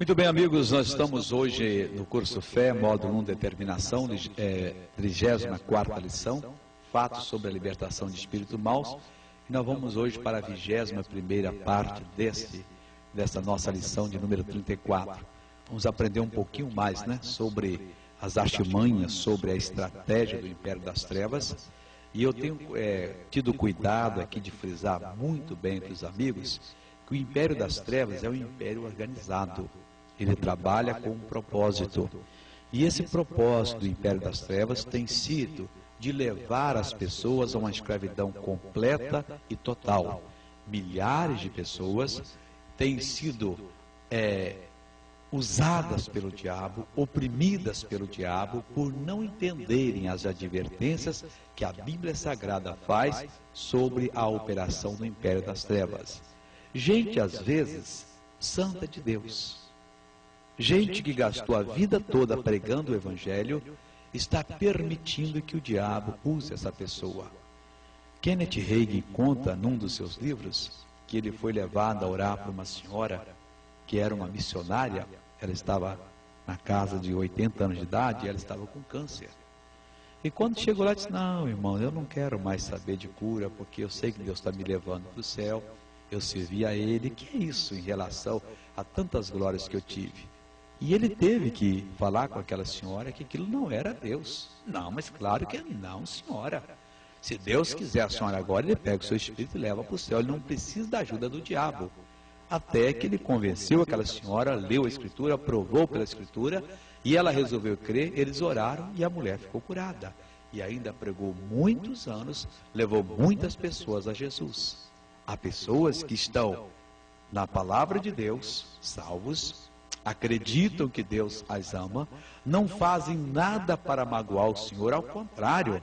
Muito bem, amigos, nós estamos hoje no curso Fé, módulo 1, Determinação, 34ª lição, Fatos sobre a Libertação de Espíritos Maus, e nós vamos hoje para a 21ª parte dessa nossa lição de número 34. Vamos aprender um pouquinho mais, sobre as artimanhas, sobre a estratégia do Império das Trevas, e eu tenho tido cuidado aqui de frisar muito bem para os amigos que o Império das Trevas é um império organizado. Ele trabalha com um propósito. E esse propósito do Império das Trevas tem sido de levar as pessoas a uma escravidão completa e total. Milhares de pessoas têm sido usadas pelo diabo, oprimidas pelo diabo, por não entenderem as advertências que a Bíblia Sagrada faz sobre a operação do Império das Trevas. Gente, às vezes, santa de Deus. Gente que gastou a vida toda pregando o Evangelho, está permitindo que o diabo use essa pessoa. Kenneth Hagin conta num dos seus livros que ele foi levado a orar para uma senhora que era uma missionária. Ela estava na casa de 80 anos de idade e ela estava com câncer. E quando chegou lá, disse: não, irmão, eu não quero mais saber de cura, porque eu sei que Deus está me levando para o céu, eu servi a Ele. Que é isso em relação a tantas glórias que eu tive? E ele teve que falar com aquela senhora que aquilo não era Deus. Não, mas claro que não, senhora. Se Deus quiser a senhora agora, Ele pega o seu espírito e leva para o céu. Ele não precisa da ajuda do diabo. Até que ele convenceu aquela senhora, leu a Escritura, provou pela Escritura, e ela resolveu crer. Eles oraram e a mulher ficou curada. E ainda pregou muitos anos, levou muitas pessoas a Jesus. Há pessoas que estão na palavra de Deus, salvos, acreditam que Deus as ama, não fazem nada para magoar o Senhor, ao contrário,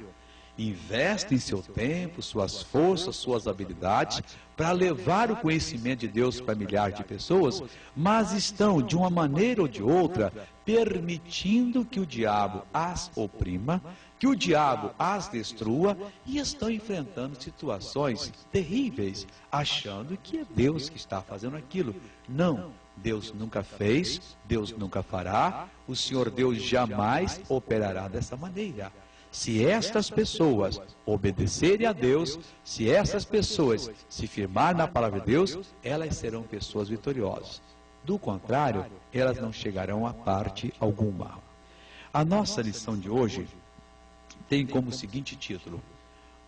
investem seu tempo, suas forças, suas habilidades para levar o conhecimento de Deus para milhares de pessoas, mas estão, de uma maneira ou de outra, permitindo que o diabo as oprima, que o diabo as destrua, e estão enfrentando situações terríveis, achando que é Deus que está fazendo aquilo. Não, Deus nunca fez, Deus nunca fará, o Senhor Deus jamais operará dessa maneira. Se estas pessoas obedecerem a Deus, se essas pessoas se firmarem na palavra de Deus, elas serão pessoas vitoriosas. Do contrário, elas não chegarão a parte alguma. A nossa lição de hoje tem como seguinte título: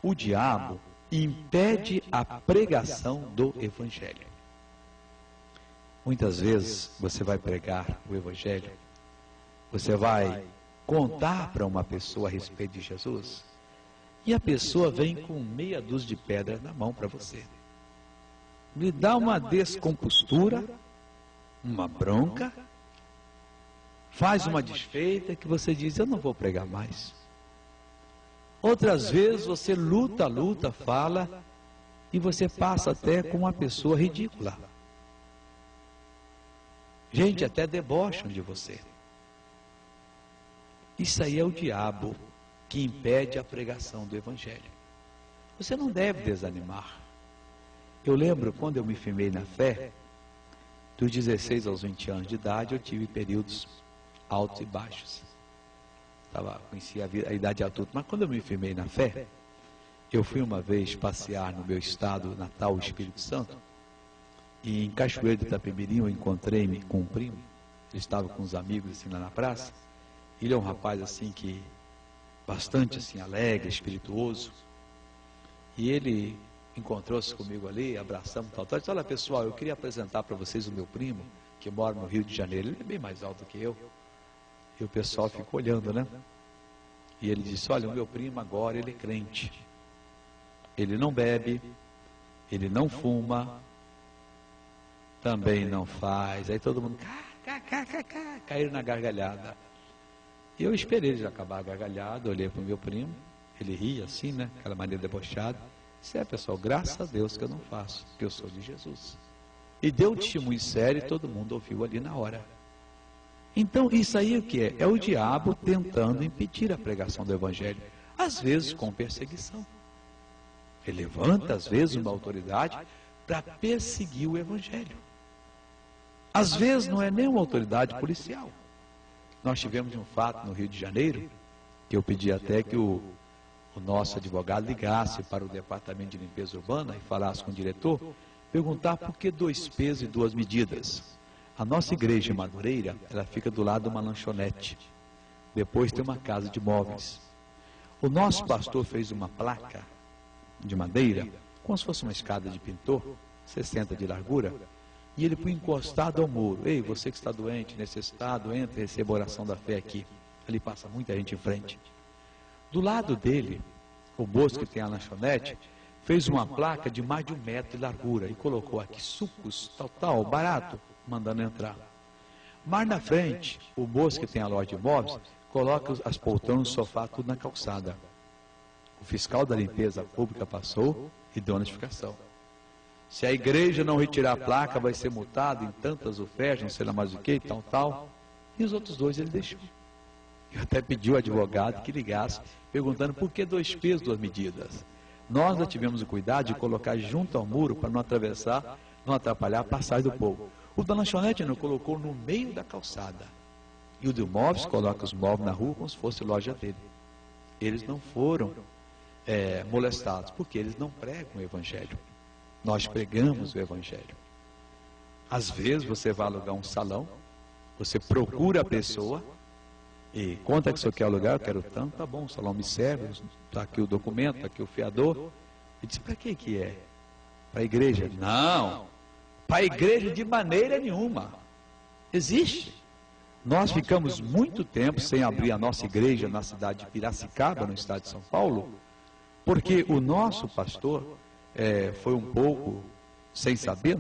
o diabo impede a pregação do Evangelho. Muitas vezes você vai pregar o Evangelho, você vai contar para uma pessoa a respeito de Jesus, e a pessoa vem com meia dúzia de pedras na mão para você. Lhe dá uma descompostura, uma bronca, faz uma desfeita que você diz: eu não vou pregar mais. Outras vezes você luta, fala, e você passa até com uma pessoa ridícula. Gente até debocham de você. Isso aí é o diabo que impede a pregação do Evangelho. Você não deve desanimar. Eu lembro quando eu me firmei na fé, dos 16 aos 20 anos de idade, eu tive períodos altos e baixos. Conhecia a idade adulta, mas quando eu me firmei na fé, eu fui uma vez passear no meu estado natal, o Espírito Santo, e em Cachoeiro de Itapemirim eu encontrei-me com um primo. Ele estava com uns amigos assim lá na praça. Ele é um rapaz assim que bastante assim alegre, espirituoso, e ele encontrou-se comigo ali, abraçamos tal. Disse: olha pessoal, eu queria apresentar para vocês o meu primo que mora no Rio de Janeiro. Ele é bem mais alto que eu. E o pessoal ficou olhando, E ele disse: olha, o meu primo agora ele é crente, ele não bebe, ele não fuma, também não faz. Aí todo mundo caíram na gargalhada. E eu esperei ele acabar a gargalhada, olhei para o meu primo, ele ria assim, aquela maneira debochada. Disse: pessoal, graças a Deus que eu não faço, porque eu sou de Jesus. E deu um testemunho sério e todo mundo ouviu ali na hora. Então isso aí o que é? É o diabo tentando impedir a pregação do Evangelho, às vezes com perseguição. Ele levanta às vezes uma autoridade para perseguir o Evangelho. Às vezes não é nem uma autoridade policial. Nós tivemos um fato no Rio de Janeiro, que eu pedi até que o nosso advogado ligasse para o Departamento de Limpeza Urbana e falasse com o diretor, perguntar por que 2 pesos e 2 medidas. A nossa igreja em Madureira, ela fica do lado de uma lanchonete. Depois tem uma casa de móveis. O nosso pastor fez uma placa de madeira, como se fosse uma escada de pintor, 60 de largura, e ele foi encostado ao muro. Ei, você que está doente, necessitado, entre e receba a oração da fé aqui. Ali passa muita gente em frente. Do lado dele, o moço que tem a lanchonete, fez uma placa de mais de 1 metro de largura e colocou aqui sucos, tal, barato, mandando entrar. Mas na frente, o moço que tem a loja de imóveis, coloca as poltronas no sofá, tudo na calçada. O fiscal da limpeza pública passou e deu notificação. Se a igreja não retirar a placa, vai ser multado em tantas ofertas, não sei lá mais o que, tal. E os outros 2 ele deixou. Eu até pedi ao advogado que ligasse, perguntando por que 2 pesos, 2 medidas. Nós já tivemos o cuidado de colocar junto ao muro para não atravessar, não atrapalhar a passagem do povo. O da lanchonete não colocou no meio da calçada. E o do móveis coloca os móveis na rua como se fosse loja dele. Eles não foram molestados, porque eles não pregam o Evangelho. Nós pregamos o Evangelho. Às vezes você vai alugar um salão, você procura a pessoa e conta que o senhor quer alugar, eu quero tanto, tá bom, o salão me serve, está aqui o documento, está aqui o fiador. E diz, para que é? Para a igreja? Não, para a igreja de maneira nenhuma. Existe. Nós ficamos muito tempo sem abrir a nossa igreja na cidade de Piracicaba, no estado de São Paulo, porque o nosso pastor foi um pouco, sem saber,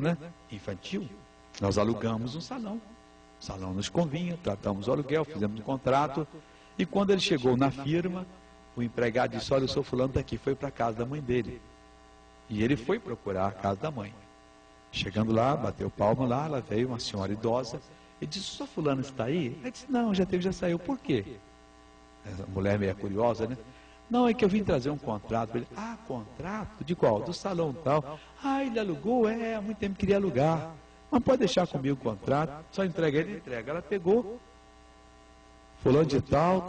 infantil. Nós alugamos um salão. O salão nos convinha, tratamos o aluguel, fizemos um contrato. E quando ele chegou na firma, o empregado disse, olha, o seu fulano está aqui, foi para a casa da mãe dele. E ele foi procurar a casa da mãe. Chegando lá, bateu palma lá, lá veio uma senhora idosa. Ele disse, o seu fulano está aí? Ele disse, não, já saiu. Por quê? A mulher meio curiosa, né? Não, é que eu vim trazer um contrato. Ele, contrato? De qual? Do salão tal. Ele alugou? Há muito tempo queria alugar. Mas pode deixar comigo o contrato. Só entrega ele, entrega. Ela pegou. Fulano de tal,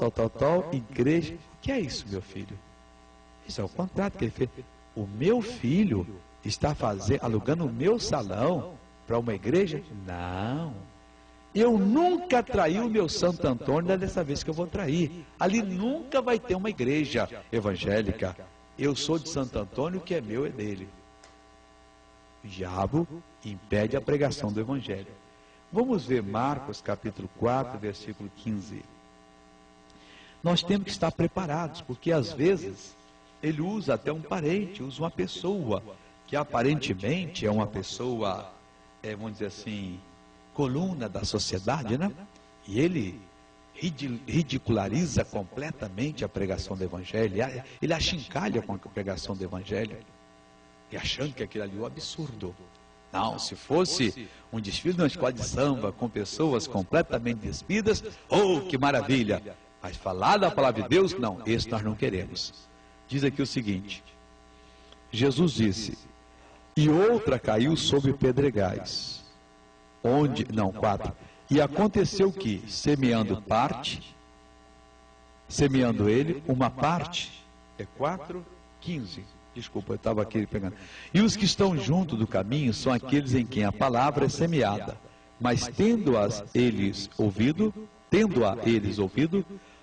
igreja. O que é isso, meu filho? Isso é o contrato que ele fez. O meu filho está alugando o meu salão para uma igreja? Não. Eu nunca traí o meu Santo Antônio, dessa vez que eu vou trair. Ali nunca vai ter uma igreja evangélica. Eu sou de Santo Antônio, o que é meu é dele. O diabo impede a pregação do evangelho. Vamos ver Marcos capítulo 4, versículo 15. Nós temos que estar preparados, porque às vezes ele usa até um parente, usa uma pessoa que aparentemente é uma pessoa, vamos dizer assim, coluna da sociedade, E ele ridiculariza completamente a pregação do evangelho, ele achincalha com a pregação do evangelho, e achando que aquilo ali é um absurdo. Não, se fosse um desfile de uma escola de samba com pessoas completamente despidas, que maravilha! Mas falar da palavra de Deus, não, esse nós não queremos. Diz aqui o seguinte, Jesus disse, e outra caiu sobre pedregais, 4. E aconteceu que, semeando ele, uma parte, 4:15. Desculpa, eu estava aqui pegando. E os que estão junto do caminho são aqueles em quem a palavra é semeada, mas tendo-a eles ouvido,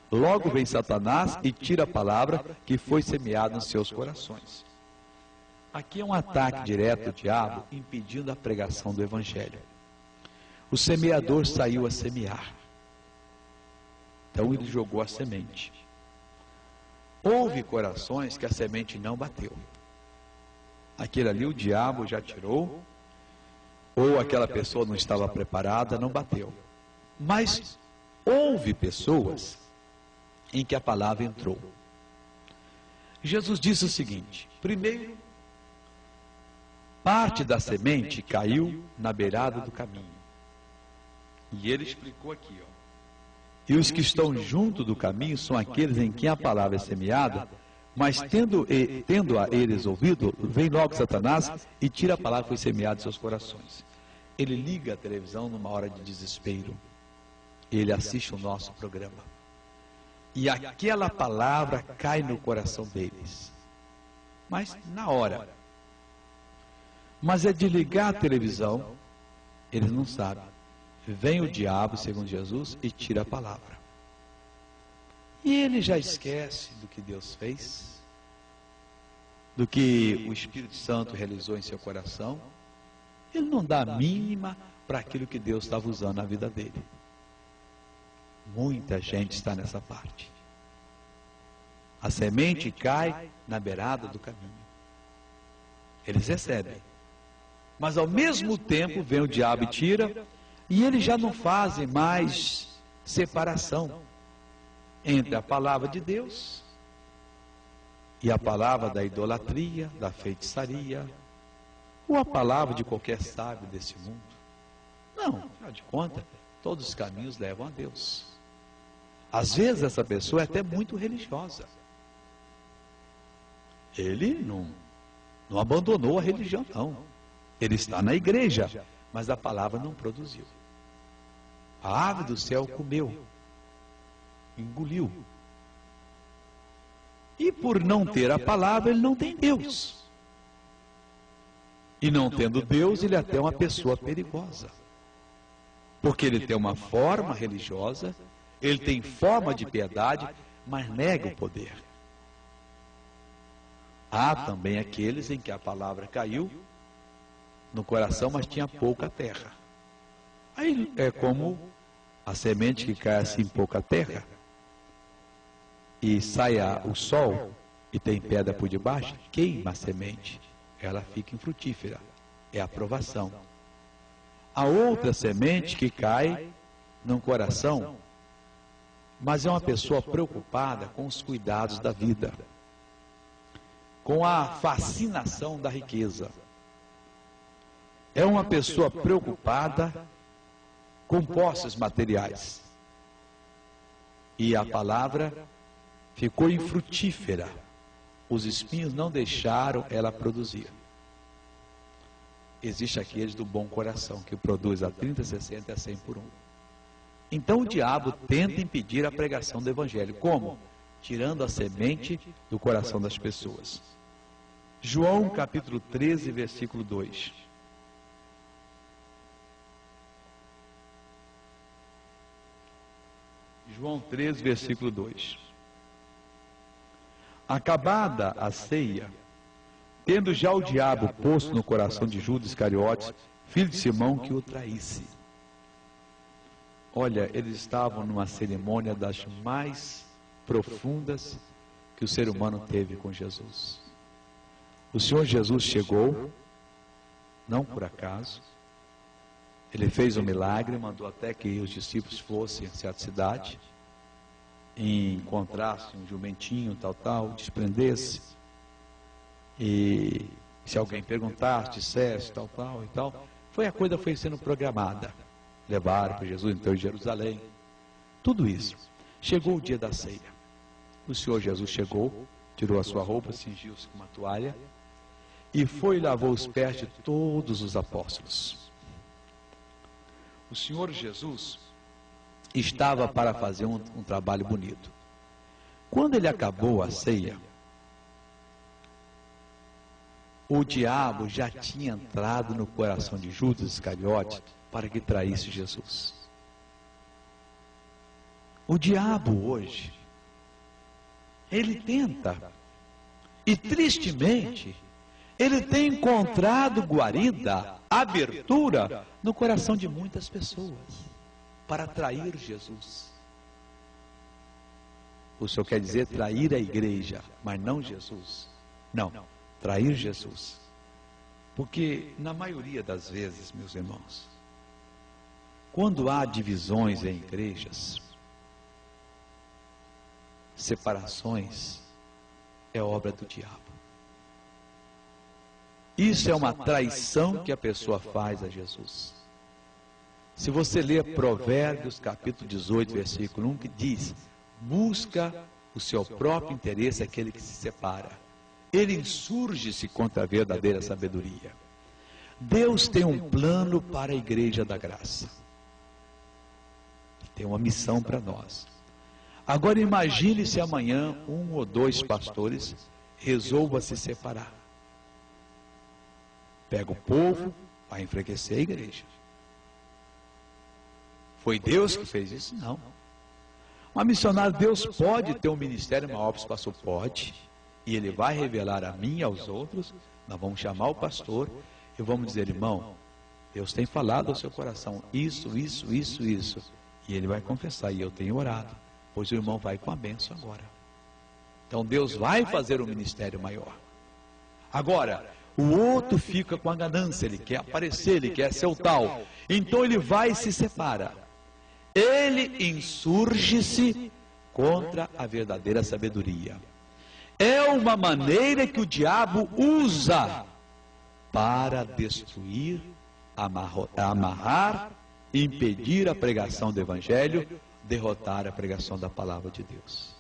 logo vem Satanás e tira a palavra que foi semeada nos seus corações. Aqui é um ataque direto do diabo, impedindo a pregação do evangelho. O semeador saiu a semear. Então ele jogou a semente. Houve corações que a semente não bateu. Aquele ali o diabo já tirou, ou aquela pessoa não estava preparada, não bateu. Mas houve pessoas em que a palavra entrou. Jesus disse o seguinte, primeiro, parte da semente caiu na beirada do caminho. E ele explicou aqui, e os que estão junto do caminho são aqueles em quem a palavra é semeada, mas tendo a eles ouvido, vem logo Satanás e tira a palavra que foi semeada em seus corações. ele liga a televisão numa hora de desespero. Ele assiste o nosso programa. E aquela palavra cai no coração deles. Mas na hora. Mas é de ligar a televisão, eles não sabem. Vem o diabo, segundo Jesus, e tira a palavra. E ele já esquece do que Deus fez, do que o Espírito Santo realizou em seu coração. Ele não dá a mínima para aquilo que Deus estava usando na vida dele. Muita gente está nessa parte. A semente cai na beirada do caminho. Eles recebem. Mas ao mesmo tempo vem o diabo e tira, e eles já não fazem mais separação entre a palavra de Deus e a palavra da idolatria, da feitiçaria, ou a palavra de qualquer sábio desse mundo. Não, afinal de contas, todos os caminhos levam a Deus. Às vezes essa pessoa é até muito religiosa. Ele não abandonou a religião, não. Ele está na igreja, mas a palavra não produziu. A ave do céu comeu, engoliu. E por não ter a palavra, ele não tem Deus. E não tendo Deus, ele é até uma pessoa perigosa. Porque ele tem uma forma religiosa, ele tem forma de piedade, mas nega o poder. Há também aqueles em que a palavra caiu no coração, mas tinha pouca terra. Aí é como a semente que cai assim em pouca terra, e sai o sol, e tem pedra por debaixo, queima a semente, ela fica infrutífera. É a provação. A outra semente que cai no coração, mas é uma pessoa preocupada com os cuidados da vida, com a fascinação da riqueza. É uma pessoa preocupada com posses materiais. E a palavra ficou infrutífera. Os espinhos não deixaram ela produzir. Existe aqueles do bom coração, que produz a 30, 60 e a 100 por um. Então o diabo tenta impedir a pregação do evangelho. Como? Tirando a semente do coração das pessoas. João capítulo 13, versículo 2. João 13, versículo 2. Acabada a ceia, tendo já o diabo posto no coração de Judas Iscariotes, filho de Simão, que o traísse. Olha, eles estavam numa cerimônia das mais profundas que o ser humano teve com Jesus. O Senhor Jesus chegou, não por acaso. Ele fez um milagre, mandou até que os discípulos fossem a certa cidade, e encontrassem um jumentinho, tal, desprendesse. E se alguém perguntasse, dissesse, tal, e tal. A coisa foi sendo programada. Levaram para Jesus, então, em Jerusalém. Tudo isso. Chegou o dia da ceia. O Senhor Jesus chegou, tirou a sua roupa, cingiu-se com uma toalha, e foi e lavou os pés de todos os apóstolos. O Senhor Jesus estava para fazer um trabalho bonito. Quando ele acabou a ceia, o diabo já tinha entrado no coração de Judas Iscariotes para que traísse Jesus. O diabo hoje, ele tenta, e tristemente, ele tem encontrado guarida, abertura no coração de muitas pessoas para trair Jesus. O Senhor quer dizer trair a igreja, mas não Jesus. Não, trair Jesus. Porque na maioria das vezes, meus irmãos, quando há divisões em igrejas, separações, é obra do diabo. Isso é uma traição que a pessoa faz a Jesus. Se você ler Provérbios capítulo 18, versículo 1, que diz: busca o seu próprio interesse aquele que se separa. Ele insurge-se contra a verdadeira sabedoria. Deus tem um plano para a Igreja da Graça. Tem uma missão para nós. Agora imagine se amanhã um ou dois pastores resolvam se separar. Pega o povo para enfraquecer a igreja. Foi Deus que fez isso? Não. Uma missionária, Deus pode ter um ministério maior para o pastor? Pode. E ele vai revelar a mim e aos outros. Nós vamos chamar o pastor e vamos dizer: irmão, Deus tem falado ao seu coração isso. E ele vai confessar, e eu tenho orado, pois o irmão vai com a bênção agora. Então Deus vai fazer um ministério maior. Agora, o outro fica com a ganância, ele quer aparecer, ele quer ser o tal. Então ele vai e se separa. Ele insurge-se contra a verdadeira sabedoria. É uma maneira que o diabo usa para destruir, amarrar, impedir a pregação do Evangelho, derrotar a pregação da palavra de Deus.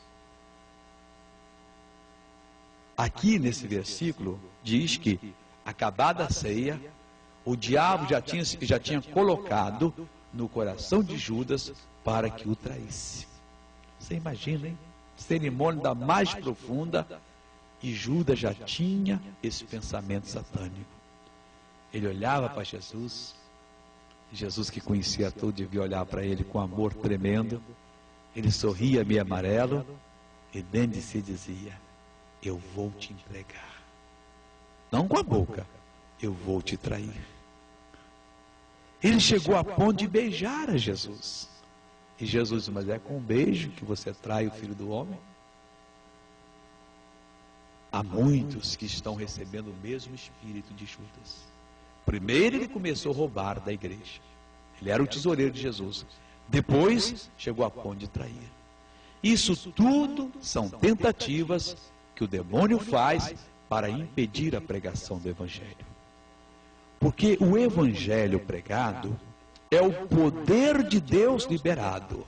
Aqui nesse versículo diz que, acabada a ceia, o diabo já tinha colocado no coração de Judas para que o traísse. Você imagina, hein? Cerimônia da mais profunda, e Judas já tinha esse pensamento satânico. Ele olhava para Jesus, Jesus que conhecia tudo devia olhar para ele com amor tremendo. Ele sorria meio amarelo e dentro de si dizia: eu vou te entregar. Não com a boca, eu vou te trair. Ele chegou a ponto de beijar a Jesus. E Jesus disse: mas é com um beijo que você trai o Filho do Homem? Há muitos que estão recebendo o mesmo espírito de Judas. Primeiro ele começou a roubar da igreja. Ele era o tesoureiro de Jesus. Depois chegou a ponto de trair. Isso tudo são tentativas que o demônio faz para impedir a pregação do Evangelho. Porque o Evangelho pregado é o poder de Deus liberado.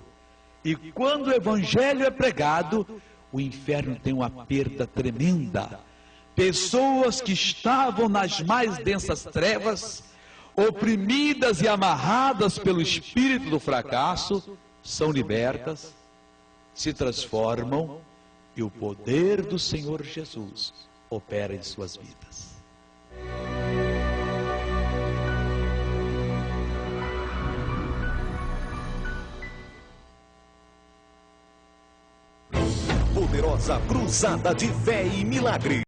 E quando o Evangelho é pregado, o inferno tem uma perda tremenda. Pessoas que estavam nas mais densas trevas, oprimidas e amarradas pelo espírito do fracasso, são libertas, se transformam, e o poder do Senhor Jesus opera em suas vidas. Poderosa cruzada de fé e milagre.